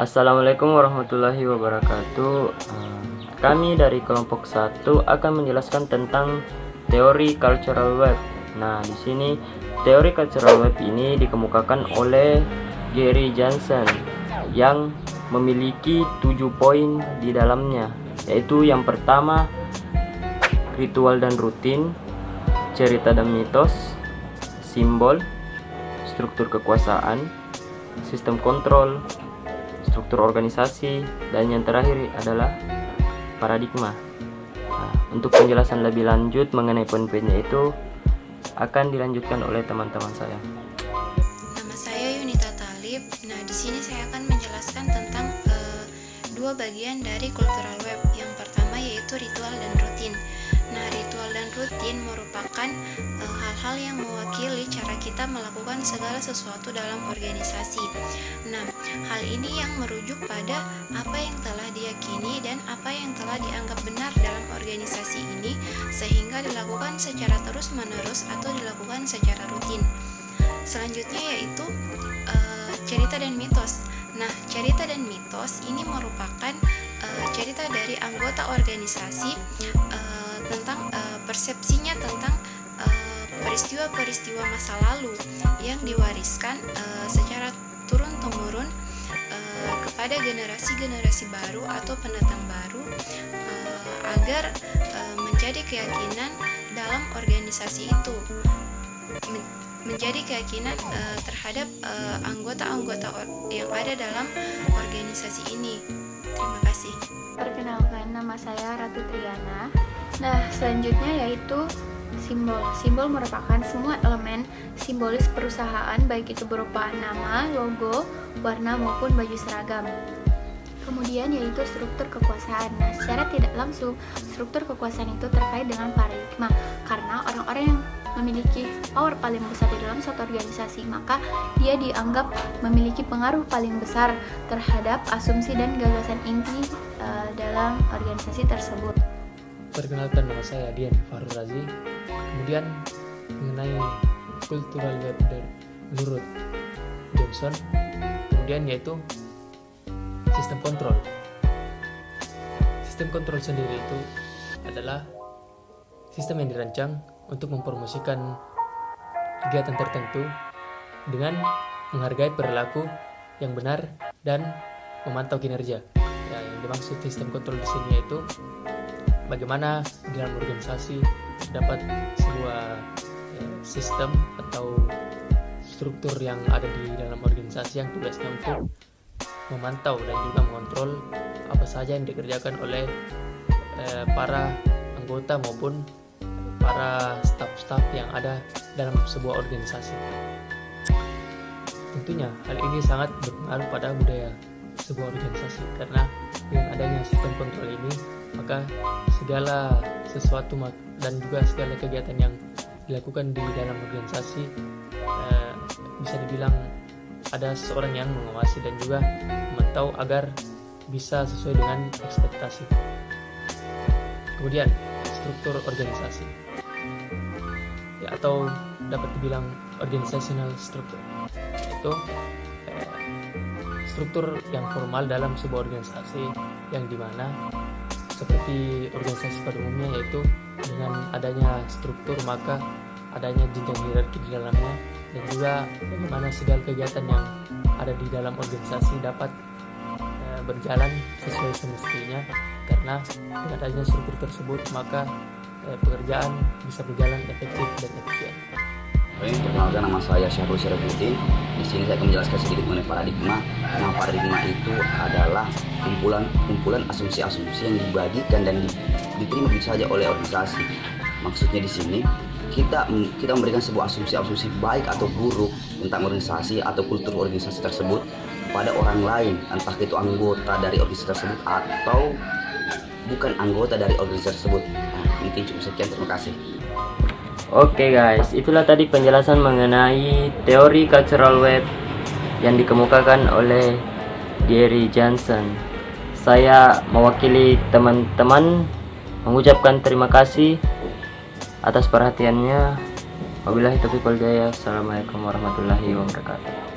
Assalamualaikum warahmatullahi wabarakatuh. Kami dari kelompok 1 akan menjelaskan tentang teori cultural web. Nah, di sini teori cultural web ini dikemukakan oleh Gary Johnson yang memiliki 7 poin di dalamnya, yaitu yang pertama ritual dan rutin, cerita dan mitos, simbol, struktur kekuasaan, sistem kontrol, struktur organisasi, dan yang terakhir adalah paradigma. Nah, untuk penjelasan lebih lanjut mengenai poin-poinnya itu akan dilanjutkan oleh teman-teman saya. Nama saya Yunita Talib. Nah, di sini saya akan menjelaskan tentang dua bagian dari cultural web. Yang pertama yaitu ritual dan rutin. Nah, ritual dan rutin merupakan hal-hal yang mewakili cara kita melakukan segala sesuatu dalam organisasi. Nah, hal ini yang merujuk pada apa yang telah diyakini dan apa yang telah dianggap benar dalam organisasi ini, sehingga dilakukan secara terus-menerus atau dilakukan secara rutin. Selanjutnya yaitu cerita dan mitos. Nah, cerita dan mitos ini merupakan cerita dari anggota organisasi tentang persepsinya tentang peristiwa-peristiwa masa lalu yang diwariskan secara turun-temurun kepada generasi-generasi baru atau pendatang baru agar menjadi keyakinan dalam organisasi itu, menjadi keyakinan terhadap anggota-anggota yang ada dalam organisasi ini. Terima kasih. Perkenalkan, nama saya Ratu Triana. Nah, selanjutnya yaitu simbol. Simbol merupakan semua elemen simbolis perusahaan, baik itu berupa nama, logo, warna maupun baju seragam. Kemudian yaitu struktur kekuasaan. Nah, secara tidak langsung struktur kekuasaan itu terkait dengan paradigma, karena orang-orang yang memiliki power paling besar di dalam suatu organisasi, maka dia dianggap memiliki pengaruh paling besar terhadap asumsi dan gagasan inti dalam organisasi tersebut. Perkenalkan, nama saya Dian Farul Razi. Kemudian mengenai cultural web menurut Johnson, kemudian yaitu sistem kontrol. Sistem kontrol sendiri itu adalah sistem yang dirancang untuk mempromosikan kegiatan tertentu dengan menghargai perilaku yang benar dan memantau kinerja. Ya, yang dimaksud sistem kontrol di sini yaitu bagaimana di dalam organisasi dapat sebuah sistem atau struktur yang ada di dalam organisasi yang tugasnya untuk memantau dan juga mengontrol apa saja yang dikerjakan oleh para anggota maupun para staf-staf yang ada dalam sebuah organisasi. Tentunya hal ini sangat berpengaruh pada budaya sebuah organisasi, karena dengan adanya sistem kontrol ini maka segala sesuatu dan juga segala kegiatan yang dilakukan di dalam organisasi bisa dibilang ada seseorang yang mengawasi dan juga memantau agar bisa sesuai dengan ekspektasi. Kemudian struktur organisasi, ya, atau dapat dibilang organizational structure, yaitu struktur yang formal dalam sebuah organisasi yang dimana seperti organisasi pada umumnya, yaitu dengan adanya struktur maka adanya jenjang hierarki di dalamnya, dan juga bagaimana segala kegiatan yang ada di dalam organisasi dapat berjalan sesuai semestinya, karena dengan adanya struktur tersebut maka pekerjaan bisa berjalan efektif dan efisien. Perkenalkan, nama saya Syahrul Syarafuddin. Di sini saya akan menjelaskan sedikit mengenai paradigma. Nah, paradigma itu adalah kumpulan asumsi-asumsi yang dibagikan dan diterima begitu saja oleh organisasi. Maksudnya di sini kita memberikan sebuah asumsi-asumsi baik atau buruk tentang organisasi atau kultur organisasi tersebut pada orang lain, entah itu anggota dari organisasi tersebut atau bukan anggota dari organisasi tersebut. Nah, mungkin cukup sekian, terima kasih. Oke guys, itulah tadi penjelasan mengenai teori cultural web yang dikemukakan oleh Gary Johnson. Saya mewakili teman-teman mengucapkan terima kasih atas perhatiannya. Wabillahi taufiq wal hidayah. Assalamualaikum warahmatullahi wabarakatuh.